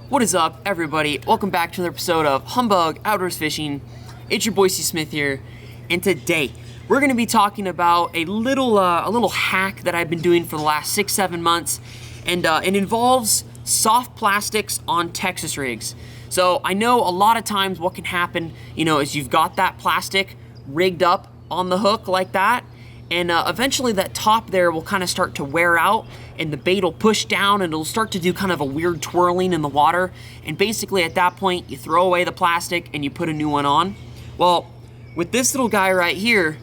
What is up, everybody? Welcome back to another episode of Humbug Outdoors Fishing. It's your boy C. Smith here, and today we're going to be talking about a little hack that I've been doing for the last 6-7 months, and it involves soft plastics on Texas rigs. So I know a lot of times what can happen, is you've got that plastic rigged up on the hook like that, and eventually that top there will kind of start to wear out, and the bait will push down and it'll start to do kind of a weird twirling in the water. And basically at that point, you throw away the plastic and you put a new one on. Well, with this little guy right here,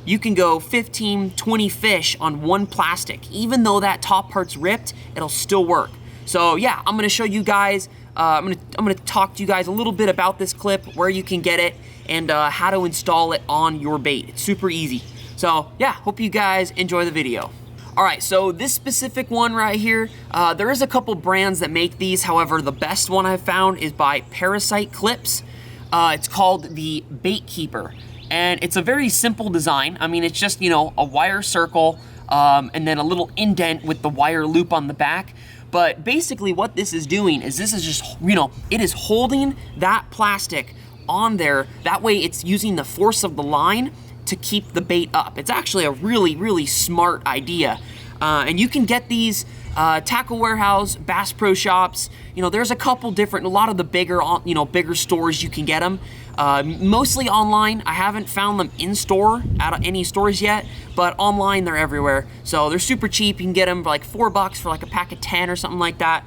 you can go 15, 20 fish on one plastic. Even though that top part's ripped, it'll still work. So yeah, I'm gonna show you guys, I'm gonna talk to you guys a little bit about this clip, where you can get it, and how to install it on your bait. It's super easy. So yeah, hope you guys enjoy the video. All right, so this specific one right here, there is a couple brands that make these. However, the best one I've found is by Parasite clips. It's called the Bait Keeper, and it's a very simple design. I mean, it's just, a wire circle, and then a little indent with the wire loop on the back. But basically what this is doing is this is just, it is holding that plastic on there. That way it's using the force of the line to keep the bait up. It's actually a really, really smart idea. And you can get these Tackle Warehouse, Bass Pro Shops. There's a couple different, a lot of the bigger, bigger stores you can get them. Mostly online. I haven't found them in store at any stores yet, but online they're everywhere. So they're super cheap. You can get them for like $4 for like a pack of 10 or something like that.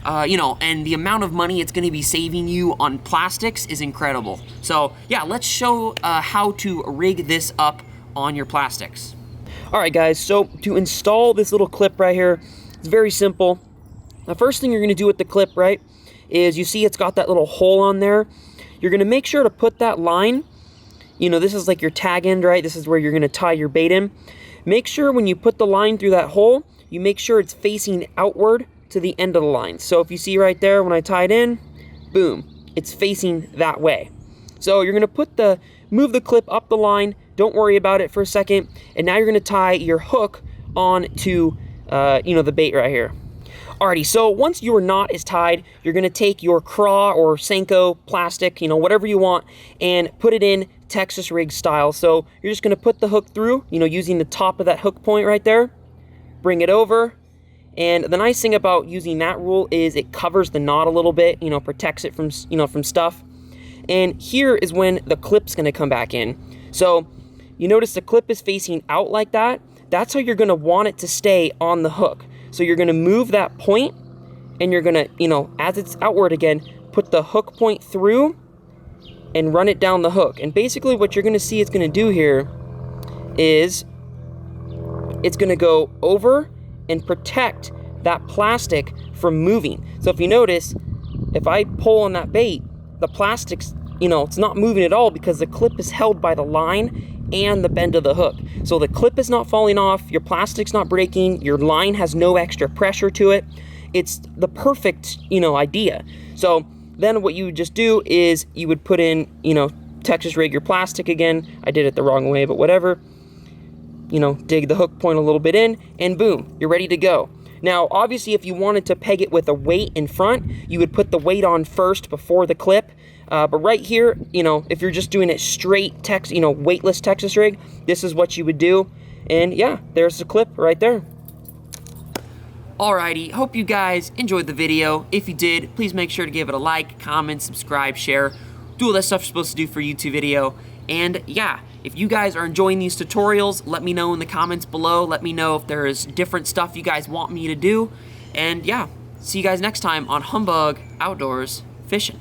And the amount of money it's gonna be saving you on plastics is incredible. So yeah, let's show how to rig this up on your plastics. All right, guys, so to install this little clip right here, it's very simple. The first thing you're gonna do with the clip, right, is you see it's got that little hole on there. You're gonna make sure to put that line, this is like your tag end, right? This is where you're gonna tie your bait in. Make sure when you put the line through that hole, you make sure it's facing outward to the end of the line. So if you see right there, when I tie it in, boom, it's facing that way. So you're gonna move the clip up the line, don't worry about it for a second, and now you're gonna tie your hook on to, the bait right here. Alrighty, so once your knot is tied, you're gonna take your craw or Senko plastic, whatever you want, and put it in Texas rig style. So you're just gonna put the hook through, using the top of that hook point right there, bring it over. And the nice thing about using that rule is it covers the knot a little bit, protects it from, from stuff. And here is when the clip's gonna come back in. So you notice the clip is facing out like that. That's how you're gonna want it to stay on the hook. So you're gonna move that point, and you're gonna, as it's outward again, put the hook point through and run it down the hook. And basically what you're gonna see it's gonna do here is it's gonna go over and protect that plastic from moving. So if you notice, if I pull on that bait, the plastic's, it's not moving at all because the clip is held by the line and the bend of the hook. So the clip is not falling off, your plastic's not breaking, your line has no extra pressure to it. It's the perfect, idea. So then what you would just do is you would put in, Texas rig your plastic again. I did it the wrong way, but whatever. Dig the hook point a little bit in, and boom, you're ready to go. Now, obviously, if you wanted to peg it with a weight in front, you would put the weight on first before the clip. But right here, if you're just doing it straight weightless Texas rig, this is what you would do. And yeah, there's the clip right there. Alrighty, hope you guys enjoyed the video. If you did, please make sure to give it a like, comment, subscribe, share, do all that stuff you're supposed to do for a YouTube video. And yeah, if you guys are enjoying these tutorials, let me know in the comments below. Let me know if there is different stuff you guys want me to do. And yeah, see you guys next time on Humbug Outdoors Fishing.